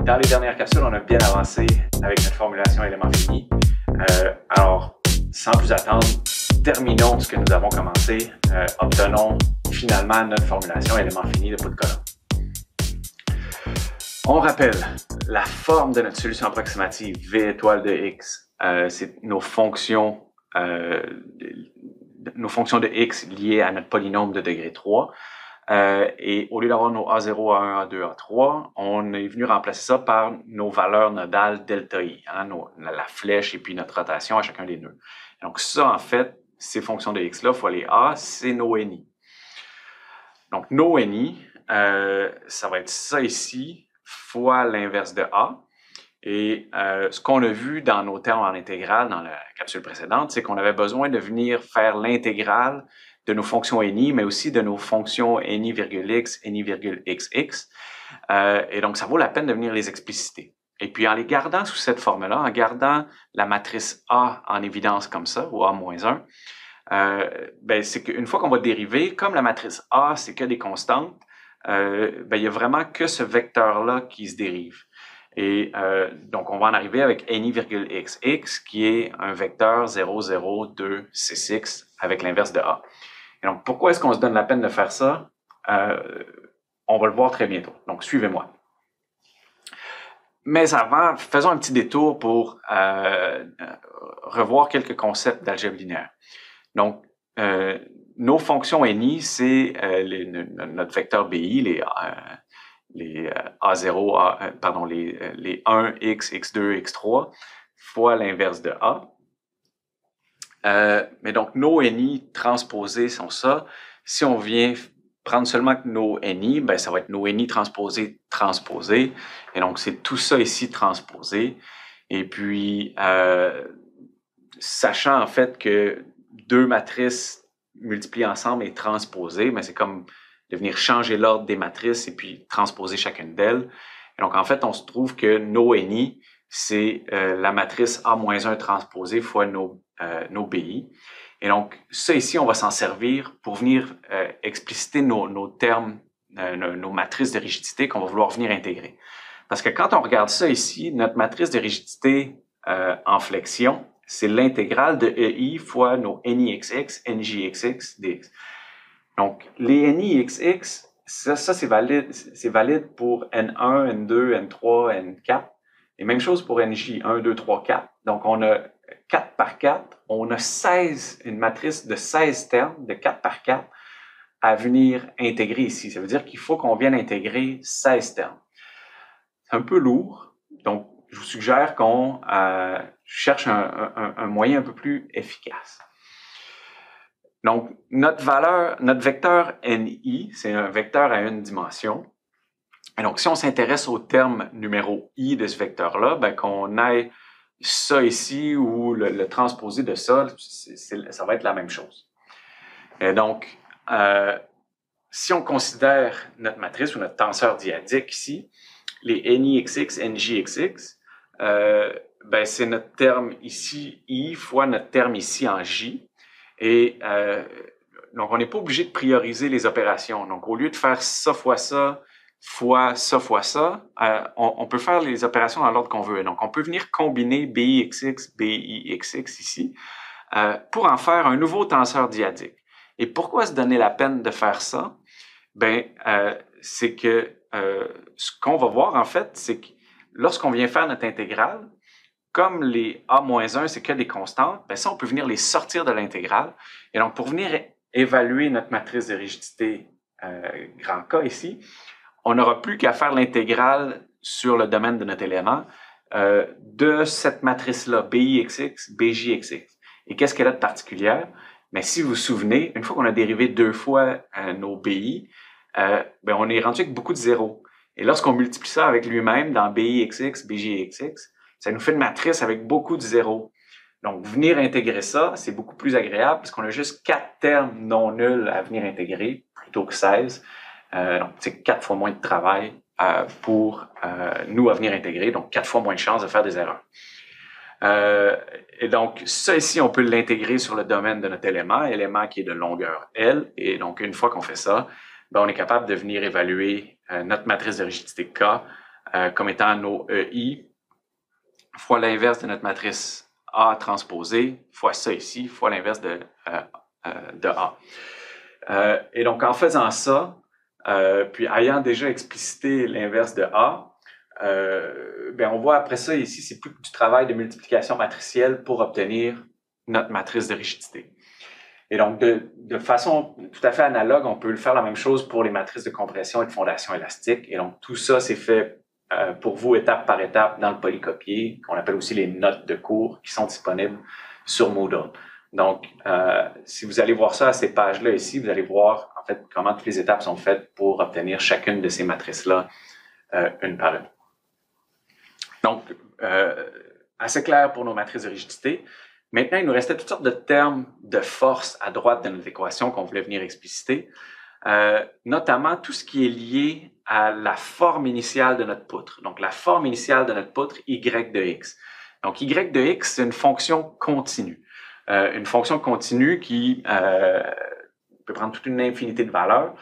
Dans les dernières capsules, on a bien avancé avec notre formulation élément fini. Alors, sans plus attendre, terminons ce que nous avons commencé. Obtenons finalement notre formulation élément fini de poudre colonne. On rappelle la forme de notre solution approximative V étoile de X. C'est nos fonctions de X liées à notre polynôme de degré 3. Et au lieu d'avoir nos A0, A1, A2, A3, on est venu remplacer ça par nos valeurs nodales delta I, hein, la flèche et puis notre rotation à chacun des nœuds. Donc ça, en fait, ces fonctions de X-là, fois les A, c'est nos NI. Donc nos NI, ça va être ça ici, fois l'inverse de A. Et ce qu'on a vu dans nos termes en intégrale dans la capsule précédente, c'est qu'on avait besoin de venir faire l'intégrale de nos fonctions NI, mais aussi de nos fonctions NI,X, NI,XX. Et donc, ça vaut la peine de venir les expliciter. Et puis, en les gardant sous cette forme-là, en gardant la matrice A en évidence comme ça, ou A-1, c'est qu'une fois qu'on va dériver, comme la matrice A, c'est que des constantes, il n'y a vraiment que ce vecteur-là qui se dérive. Et donc, on va en arriver avec NI,XX, qui est un vecteur 0, 0, 2, C6, avec l'inverse de A. Et donc, pourquoi est-ce qu'on se donne la peine de faire ça? On va le voir très bientôt. Donc, suivez-moi. Mais avant, faisons un petit détour pour revoir quelques concepts d'algèbre linéaire. Donc, nos fonctions NI, c'est notre vecteur BI, les A0, les 1, X, X2, X3, fois l'inverse de A. Mais donc, nos NI transposés sont ça. Si on vient prendre seulement nos NI, ben ça va être nos NI transposés. Et donc, c'est tout ça ici transposé. Et puis, sachant en fait que deux matrices multipliées ensemble et transposées, mais c'est comme de venir changer l'ordre des matrices et puis transposer chacune d'elles. Et donc, en fait, on se trouve que nos NI, c'est la matrice A-1 transposée fois nos BI. Et donc, ça ici, on va s'en servir pour venir expliciter nos termes, nos matrices de rigidité qu'on va vouloir venir intégrer. Parce que quand on regarde ça ici, notre matrice de rigidité en flexion, c'est l'intégrale de EI fois nos NIXX, NJXX, DX. Donc, les NIXX, ça c'est valide pour N1, N2, N3, N4. Et même chose pour NJ, 1, 2, 3, 4. Donc, on a 4 par 4. On a une matrice de 16 termes, de 4 par 4, à venir intégrer ici. Ça veut dire qu'il faut qu'on vienne intégrer 16 termes. C'est un peu lourd. Donc, je vous suggère qu'on cherche un moyen un peu plus efficace. Donc, notre vecteur NI, c'est un vecteur à une dimension. Et donc, si on s'intéresse au terme numéro I de ce vecteur-là, ben, qu'on ait ça ici ou le transposé de ça, ça va être la même chose. Et donc, si on considère notre matrice ou notre tenseur dyadique ici, les NIXX, NJXX, c'est notre terme ici I fois notre terme ici en J. Et donc, on n'est pas obligé de prioriser les opérations. Donc, au lieu de faire ça fois ça, fois ça, on peut faire les opérations dans l'ordre qu'on veut. Donc, on peut venir combiner BIXX, BIXX ici pour en faire un nouveau tenseur dyadique. Et pourquoi se donner la peine de faire ça? C'est que ce qu'on va voir, en fait, c'est que lorsqu'on vient faire notre intégrale, comme les A-1, c'est que des constantes, ça, on peut venir les sortir de l'intégrale. Et donc, pour venir évaluer notre matrice de rigidité grand K ici, on n'aura plus qu'à faire l'intégrale sur le domaine de notre élément de cette matrice-là, BIXX, BJXX. Et qu'est-ce qu'elle a de particulière? Mais si vous vous souvenez, une fois qu'on a dérivé deux fois nos BI, on est rendu avec beaucoup de zéros. Et lorsqu'on multiplie ça avec lui-même dans BIXX, BJXX, ça nous fait une matrice avec beaucoup de zéros. Donc, venir intégrer ça, c'est beaucoup plus agréable parce qu'on a juste 4 termes non nuls à venir intégrer plutôt que 16. Donc, c'est 4 fois moins de travail pour nous à venir intégrer, donc 4 fois moins de chances de faire des erreurs. Et donc, ça ici, on peut l'intégrer sur le domaine de notre élément qui est de longueur L. Et donc, une fois qu'on fait ça, on est capable de venir évaluer notre matrice de rigidité K comme étant nos EI fois l'inverse de notre matrice A transposée, fois ça ici, fois l'inverse de A. Et donc, en faisant ça, puis ayant déjà explicité l'inverse de A, ben on voit après ça ici, c'est plus du travail de multiplication matricielle pour obtenir notre matrice de rigidité. Et donc, de façon tout à fait analogue, on peut faire la même chose pour les matrices de compression et de fondation élastique. Et donc, tout ça, c'est fait pour vous étape par étape dans le polycopier, qu'on appelle aussi les notes de cours, qui sont disponibles sur Moodle. Donc, si vous allez voir ça à ces pages-là ici, vous allez voir en fait comment toutes les étapes sont faites pour obtenir chacune de ces matrices-là une par une. Donc, assez clair pour nos matrices de rigidité. Maintenant, il nous restait toutes sortes de termes de force à droite de notre équation qu'on voulait venir expliciter, notamment tout ce qui est lié à la forme initiale de notre poutre. Donc, la forme initiale de notre poutre, y de x. Donc, y de x, c'est une fonction continue. Une fonction continue qui peut prendre toute une infinité de valeurs,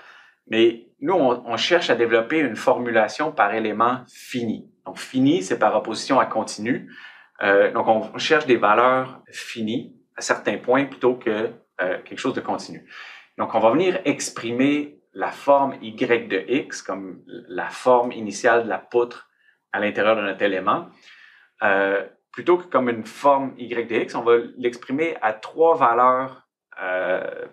mais nous, on cherche à développer une formulation par élément fini. Donc, fini, c'est par opposition à continu. Donc, on cherche des valeurs finies à certains points plutôt que quelque chose de continu. Donc, on va venir exprimer la forme y de x comme la forme initiale de la poutre à l'intérieur de notre élément. Plutôt que comme une forme y de x, on va l'exprimer à trois valeurs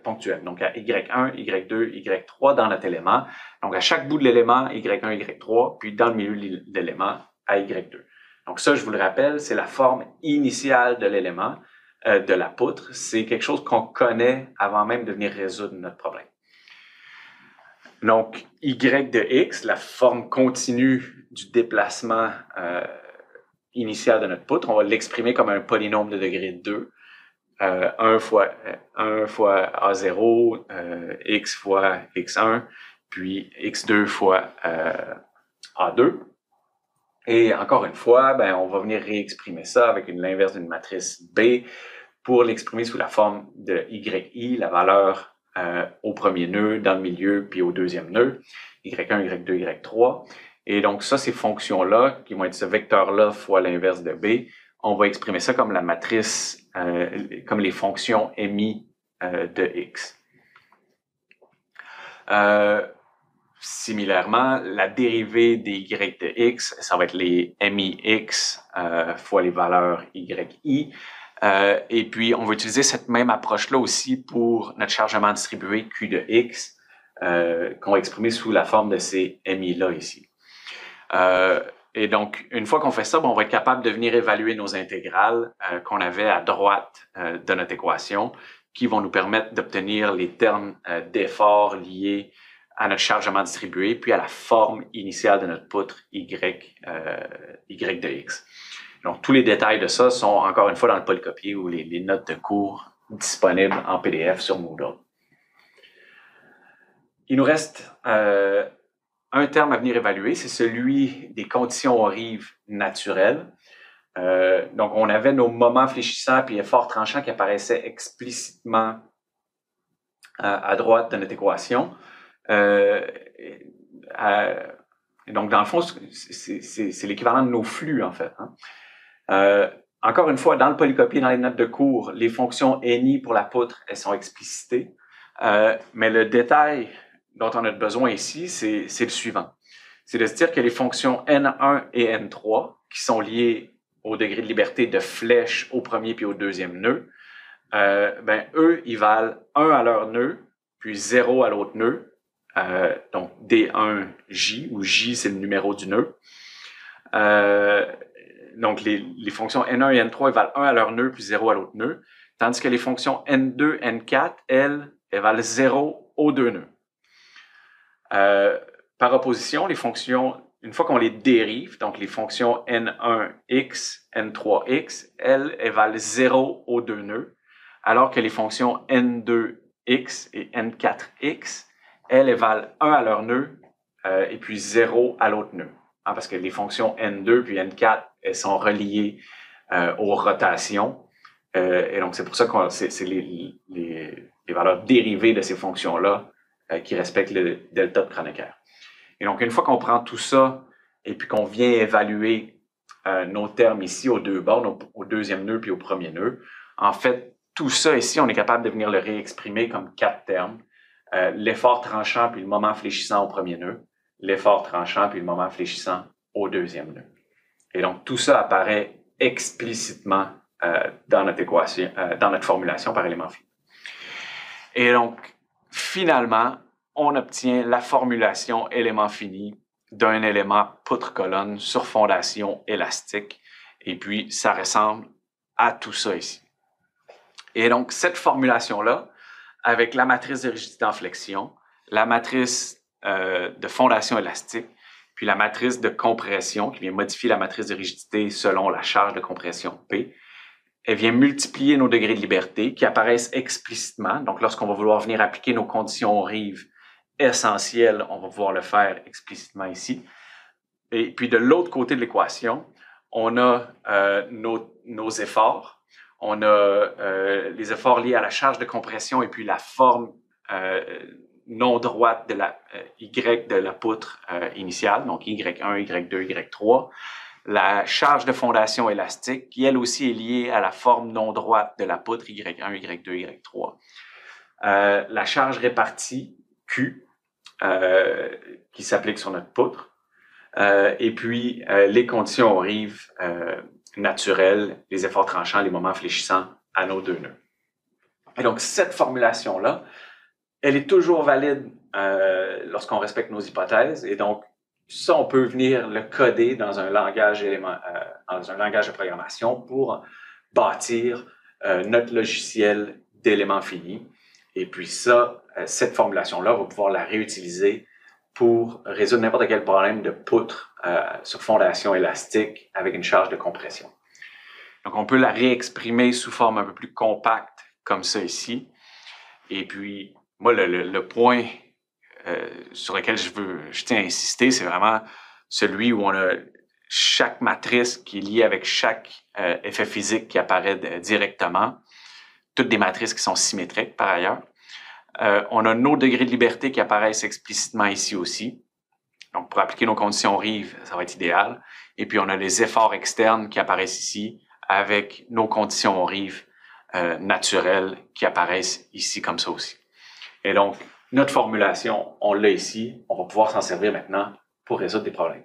ponctuelles. Donc, à y1, y2, y3 dans notre élément. Donc, à chaque bout de l'élément, y1, y3, puis dans le milieu de l'élément, à y2. Donc ça, je vous le rappelle, c'est la forme initiale de l'élément, de la poutre. C'est quelque chose qu'on connaît avant même de venir résoudre notre problème. Donc, y de x, la forme continue du déplacement initial de notre poutre, on va l'exprimer comme un polynôme de degré 2. 1 fois A0, x fois x1, puis x2 fois A2. Et encore une fois, ben, on va venir réexprimer ça avec l'inverse d'une matrice B pour l'exprimer sous la forme de YI, la valeur au premier nœud, dans le milieu, puis au deuxième nœud, Y1, Y2, Y3. Et donc ça, ces fonctions-là, qui vont être ce vecteur-là fois l'inverse de B, on va exprimer ça comme la matrice, comme les fonctions MI de X. Similairement, la dérivée des y de x, ça va être les mix fois les valeurs yi. Et puis, on va utiliser cette même approche-là aussi pour notre chargement distribué q de x, qu'on va exprimer sous la forme de ces mi-là ici. Et donc, une fois qu'on fait ça, on va être capable de venir évaluer nos intégrales qu'on avait à droite de notre équation, qui vont nous permettre d'obtenir les termes d'effort liés à notre chargement distribué, puis à la forme initiale de notre poutre y de x. Donc, tous les détails de ça sont encore une fois dans le polycopier ou les notes de cours disponibles en PDF sur Moodle. Il nous reste un terme à venir évaluer, c'est celui des conditions aux rives naturelles. Donc, on avait nos moments fléchissants puis efforts tranchants qui apparaissaient explicitement à droite de notre équation. Donc, dans le fond, c'est l'équivalent de nos flux, en fait. Encore une fois, dans le polycopier, dans les notes de cours, les fonctions NI pour la poutre, elles sont explicitées. Mais le détail dont on a besoin ici, c'est le suivant. C'est de se dire que les fonctions N1 et N3, qui sont liées au degré de liberté de flèche au premier puis au deuxième nœud, ben, eux, ils valent 1 à leur nœud, puis 0 à l'autre nœud. Donc, D1J, où J, c'est le numéro du nœud. Donc, les fonctions N1 et N3, elles valent 1 à leur nœud, puis 0 à l'autre nœud. Tandis que les fonctions N2, N4, elles valent 0 aux deux nœuds. Par opposition, les fonctions, une fois qu'on les dérive, donc les fonctions N1x, N3x, elles valent 0 aux deux nœuds, alors que les fonctions N2x et N4x, elles valent 1 à leur nœud et puis 0 à l'autre nœud. Parce que les fonctions N2 puis N4, elles sont reliées aux rotations. Et donc, c'est pour ça que c'est les valeurs dérivées de ces fonctions-là qui respectent le delta de Kronecker. Et donc, une fois qu'on prend tout ça et puis qu'on vient évaluer nos termes ici aux deux bornes, au deuxième nœud puis au premier nœud, en fait, tout ça ici, on est capable de venir le réexprimer comme 4 termes. L'effort tranchant puis le moment fléchissant au premier nœud, l'effort tranchant puis le moment fléchissant au deuxième nœud. Et donc, tout ça apparaît explicitement dans notre équation, dans notre formulation par élément fini. Et donc, finalement, on obtient la formulation élément fini d'un élément poutre-colonne sur fondation élastique. Et puis, ça ressemble à tout ça ici. Et donc, cette formulation-là, avec la matrice de rigidité en flexion, la matrice de fondation élastique, puis la matrice de compression qui vient modifier la matrice de rigidité selon la charge de compression P, elle vient multiplier nos degrés de liberté qui apparaissent explicitement. Donc, lorsqu'on va vouloir venir appliquer nos conditions aux rives essentielles, on va pouvoir le faire explicitement ici. Et puis, de l'autre côté de l'équation, on a nos efforts. On a les efforts liés à la charge de compression et puis la forme non droite de la Y de la poutre initiale, donc Y1, Y2, Y3. La charge de fondation élastique, qui elle aussi est liée à la forme non droite de la poutre Y1, Y2, Y3. La charge répartie Q, qui s'applique sur notre poutre. Et puis, les conditions aux rives naturelles, les efforts tranchants, les moments fléchissants à nos deux nœuds. Et donc, cette formulation-là, elle est toujours valide lorsqu'on respecte nos hypothèses. Et donc, ça, on peut venir le coder dans un langage de programmation pour bâtir notre logiciel d'éléments finis. Et puis ça, cette formulation-là, on va pouvoir la réutiliser pour résoudre n'importe quel problème de poutre sur fondation élastique avec une charge de compression. Donc, on peut la réexprimer sous forme un peu plus compacte, comme ça ici. Et puis, moi, le point sur lequel je tiens à insister, c'est vraiment celui où on a chaque matrice qui est liée avec chaque effet physique qui apparaît directement. Toutes des matrices qui sont symétriques, par ailleurs. On a nos degrés de liberté qui apparaissent explicitement ici aussi. Donc, pour appliquer nos conditions rives, ça va être idéal. Et puis, on a les efforts externes qui apparaissent ici avec nos conditions rives naturelles qui apparaissent ici comme ça aussi. Et donc, notre formulation, on l'a ici. On va pouvoir s'en servir maintenant pour résoudre des problèmes.